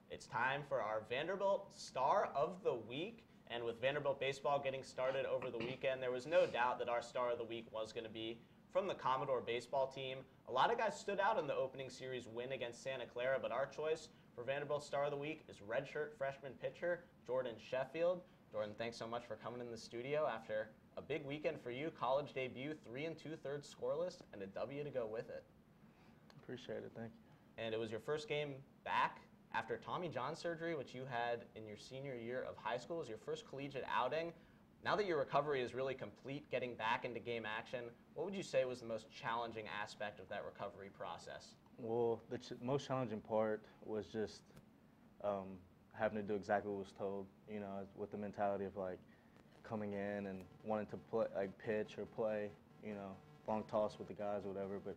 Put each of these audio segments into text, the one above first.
It's time for our Vanderbilt Star of the Week. And with Vanderbilt Baseball getting started over the weekend, there was no doubt that our Star of the Week was going to be from the Commodore baseball team. A lot of guys stood out in the opening series win against Santa Clara, but our choice for Vanderbilt Star of the Week is redshirt freshman pitcher Jordan Sheffield. Jordan, thanks so much for coming in the studio after a big weekend for you. College debut, 3 2/3 scoreless, and a W to go with it. Appreciate it, thank you. And it was your first game back after Tommy John surgery, which you had in your senior year of high school. It was your first collegiate outing. Now that your recovery is really complete, getting back into game action, what would you say was the most challenging aspect of that recovery process? Well, the most challenging part was just having to do exactly what was told, you know, with the mentality of like coming in and wanting to play, like pitch or play, you know, long toss with the guys or whatever. But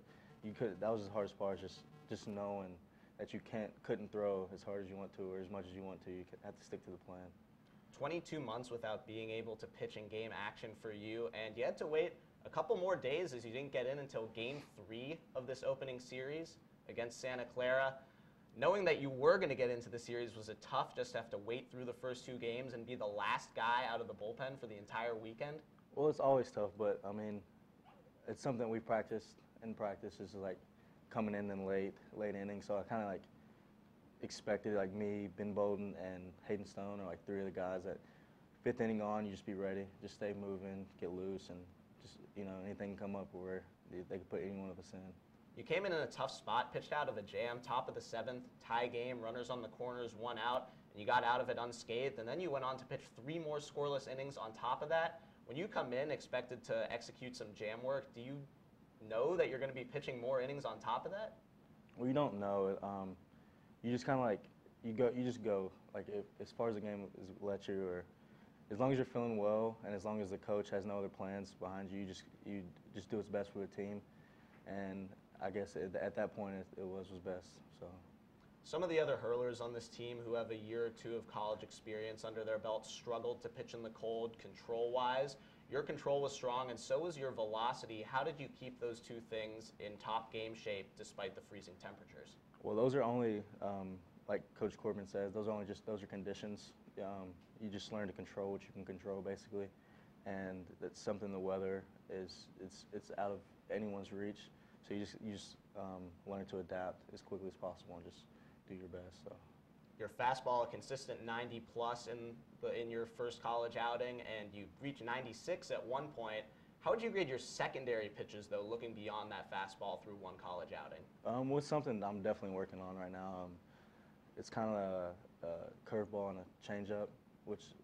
that was the hardest part, just knowing that you couldn't throw as hard as you want to or as much as you want to. You have to stick to the plan. 22 months without being able to pitch in game action for you, and you had to wait a couple more days as you didn't get in until Game 3 of this opening series against Santa Clara. Knowing that you were going to get into the series, was it tough just to have to wait through the first 2 games and be the last guy out of the bullpen for the entire weekend? Well, it's always tough, but I mean, it's something we practiced in practice, is like coming in late innings. So I kind of like expected, like me, Ben Bowden, and Hayden Stone are like 3 of the guys that 5th inning on, you just be ready, just stay moving, get loose, and just, you know, anything can come up where they could put any one of us in. You came in a tough spot, pitched out of a jam, top of the 7th, tie game, runners on the corners, 1 out, and you got out of it unscathed, and then you went on to pitch 3 more scoreless innings on top of that. When you come in expected to execute some jam work, do you know that you're going to be pitching more innings on top of that? Well, you don't know. You just kind of like, you just go. Like, as far as the game lets you, or as long as you're feeling well and as long as the coach has no other plans behind you, you just do what's best for the team. And I guess at that point it was best. So. Some of the other hurlers on this team who have a year or 2 of college experience under their belt struggled to pitch in the cold control-wise. Your control was strong, and so was your velocity. How did you keep those 2 things in top game shape despite the freezing temperatures? Well, those are only, like Coach Corbin says, those are conditions. You just learn to control what you can control, basically, and that's something the weather it's out of anyone's reach. So you just learn to adapt as quickly as possible and just do your best. So. Your fastball, a consistent 90 plus in your first college outing, and you reached 96 at one point. How would you grade your secondary pitches, though, looking beyond that fastball through one college outing? Well, it's something I'm definitely working on right now. It's kind of a curveball and a changeup, which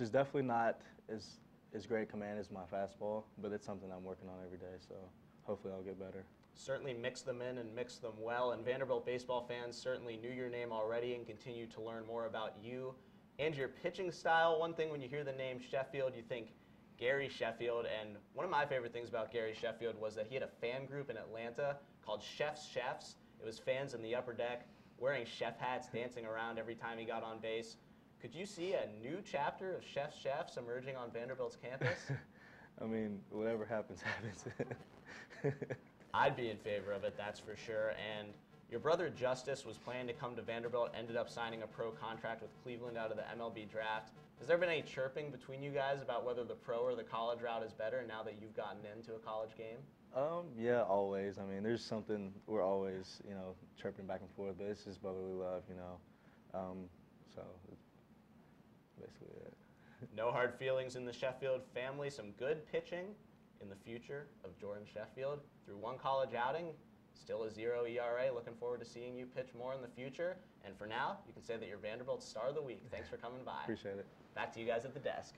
is definitely not as great command as my fastball, but it's something I'm working on every day. So hopefully I'll get better. Certainly mix them in and mix them well, and Vanderbilt baseball fans certainly knew your name already and continue to learn more about you and your pitching style. One thing, when you hear the name Sheffield, you think Gary Sheffield, and one of my favorite things about Gary Sheffield was that he had a fan group in Atlanta called Chef's Chefs. It was fans in the upper deck wearing chef hats, dancing around every time he got on base. Could you see a new chapter of Chef's Chefs emerging on Vanderbilt's campus? I mean, whatever happens, happens. I'd be in favor of it, that's for sure. And your brother Justice was planning to come to Vanderbilt, ended up signing a pro contract with Cleveland out of the MLB draft. Has there been any chirping between you guys about whether the pro or the college route is better now that you've gotten into a college game? Yeah, always. I mean, there's something, we're always, you know, chirping back and forth, but it's just brotherly love, you know. So that's basically it. No hard feelings in the Sheffield family. Some good pitching in the future of Jordan Sheffield. Through one college outing, still a 0 ERA. Looking forward to seeing you pitch more in the future. And for now, you can say that you're Vanderbilt Star of the Week. Thanks for coming by. Appreciate it. Back to you guys at the desk.